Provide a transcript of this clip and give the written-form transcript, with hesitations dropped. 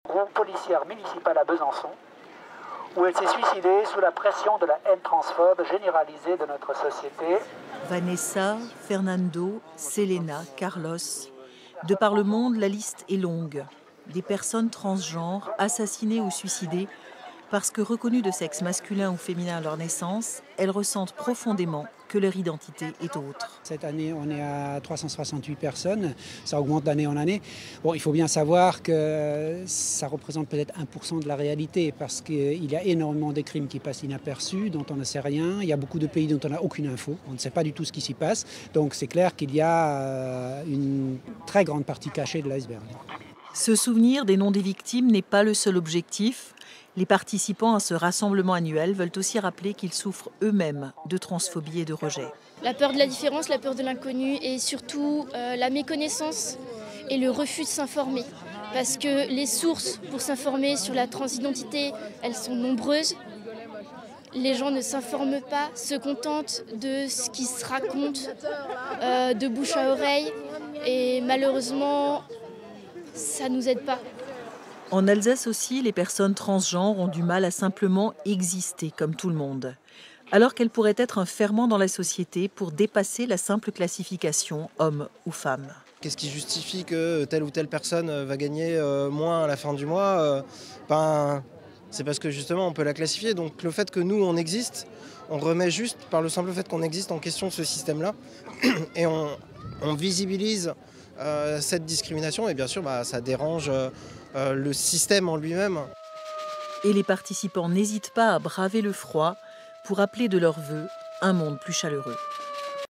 Groupe policière municipale à Besançon, où elle s'est suicidée sous la pression de la haine transphobe généralisée de notre société. Vanessa, Fernando, Selena, Carlos. De par le monde, la liste est longue. Des personnes transgenres assassinées ou suicidées parce que reconnues de sexe masculin ou féminin à leur naissance, elles ressentent profondément que leur identité est autre. Cette année, on est à 368 personnes, ça augmente d'année en année. Bon, il faut bien savoir que ça représente peut-être 1% de la réalité parce qu'il y a énormément de crimes qui passent inaperçus, dont on ne sait rien. Il y a beaucoup de pays dont on n'a aucune info, on ne sait pas du tout ce qui s'y passe. Donc c'est clair qu'il y a une très grande partie cachée de l'iceberg. Se souvenir des noms des victimes n'est pas le seul objectif. Les participants à ce rassemblement annuel veulent aussi rappeler qu'ils souffrent eux-mêmes de transphobie et de rejet. La peur de la différence, la peur de l'inconnu et surtout la méconnaissance et le refus de s'informer. Parce que les sources pour s'informer sur la transidentité, elles sont nombreuses. Les gens ne s'informent pas, se contentent de ce qui se raconte de bouche à oreille et malheureusement, ça ne nous aide pas. En Alsace aussi, les personnes transgenres ont du mal à simplement exister comme tout le monde, alors qu'elles pourraient être un ferment dans la société pour dépasser la simple classification homme ou femme. Qu'est-ce qui justifie que telle ou telle personne va gagner moins à la fin du mois c'est parce que justement on peut la classifier. Donc le fait que nous on existe, on remet juste par le simple fait qu'on existe en question ce système-là et on visibilise cette discrimination et bien sûr ça dérange le système en lui-même. Et les participants n'hésitent pas à braver le froid pour appeler de leur vœu un monde plus chaleureux.